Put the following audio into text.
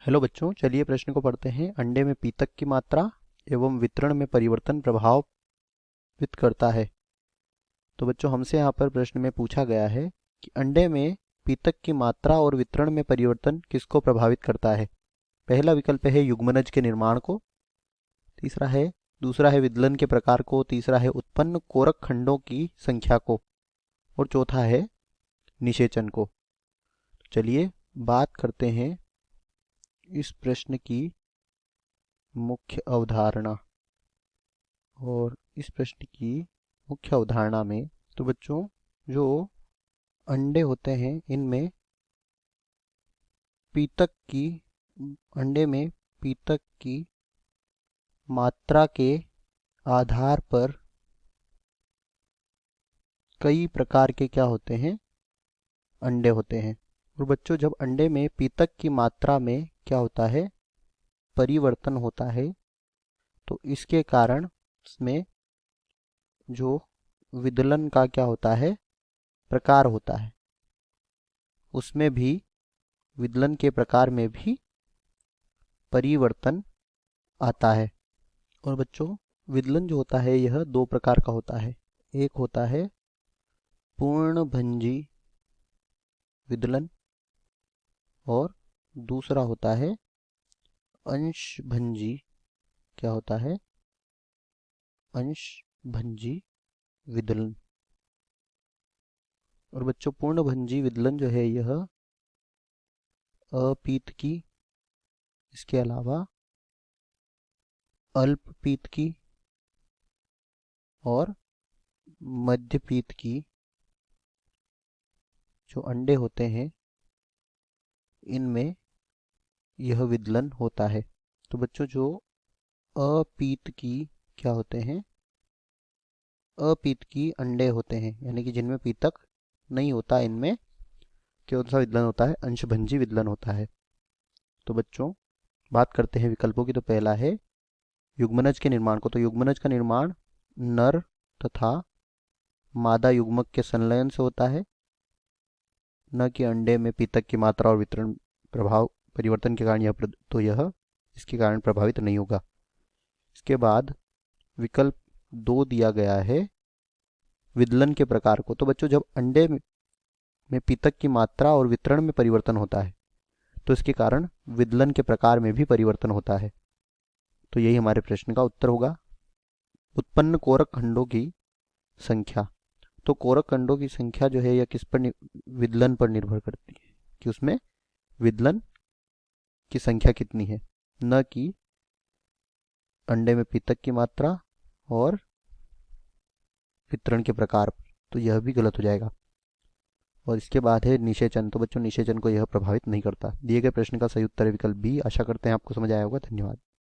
Hello बच्चों, चलिए प्रश्न को पढ़ते हैं। अंडे में पीतक की मात्रा एवं वितरण में परिवर्तन प्रभावित करता है। तो बच्चों, हमसे यहाँ पर प्रश्न में पूछा गया है कि अंडे में पीतक की मात्रा और वितरण में परिवर्तन किसको प्रभावित करता है। पहला विकल्प है युग्मनज के निर्माण को, दूसरा है विदलन के प्रकार को, तीसरा है उत्पन्न कोरक खंडों की संख्या को और चौथा है निषेचन को। चलिए बात करते हैं इस प्रश्न की मुख्य अवधारणा और इस प्रश्न की मुख्य अवधारणा में। तो बच्चों, जो अंडे होते हैं इनमें पीतक की अंडे में पीतक की मात्रा के आधार पर कई प्रकार के क्या होते हैं, अंडे होते हैं। और बच्चों, जब अंडे में पीतक की मात्रा में क्या होता है, परिवर्तन होता है, तो इसके कारण इसमें जो विदलन का क्या होता है, प्रकार होता है, उसमें भी विदलन के प्रकार में भी परिवर्तन आता है। और बच्चों, विदलन जो होता है यह दो प्रकार का होता है। एक होता है पूर्णभंजी विदलन और दूसरा होता है अंशभंजी क्या होता है, अंशभंजी विदलन। और बच्चों, पूर्णभंजी विदलन जो है यह अपीतकी, इसके अलावा अल्पपीतकी और मध्यपीतकी जो अंडे होते हैं इनमें यह विदलन होता है। तो बच्चों, जो अपीतकी क्या होते हैं, अपीतकी अंडे होते हैं, यानी कि जिनमें पीतक नहीं होता, इनमें कौन सा विदलन होता है, अंशभंजी विदलन होता है। तो बच्चों, बात करते हैं विकल्पों की। तो पहला है युग्मनज के निर्माण को। तो युग्मनज का निर्माण नर तथा मादा युग्मक के संलयन से होता है, न कि अंडे में पीतक की मात्रा और वितरण प्रभाव परिवर्तन के कारण यह इसके कारण प्रभावित नहीं होगा। इसके बाद विकल्प 2 दिया गया है विदलन के प्रकार को। तो बच्चों, जब अंडे में पीतक की मात्रा और वितरण में परिवर्तन होता है तो इसके कारण विदलन के प्रकार में भी परिवर्तन होता है। तो यही हमारे प्रश्न का उत्तर होगा। उत्पन्न कोरक खंडों की संख्या। तो कोरक खंडों की संख्या जो है यह किस पर विदलन पर निर्भर करती है कि उसमें विदलन की संख्या कितनी है, न कि अंडे में पीतक की मात्रा और वितरण के प्रकार पर। तो यह भी गलत हो जाएगा। और इसके बाद है निषेचन। तो बच्चों, निषेचन को यह प्रभावित नहीं करता। दिए गए प्रश्न का सही उत्तर है विकल्प बी। आशा करते हैं आपको समझ आया होगा। धन्यवाद।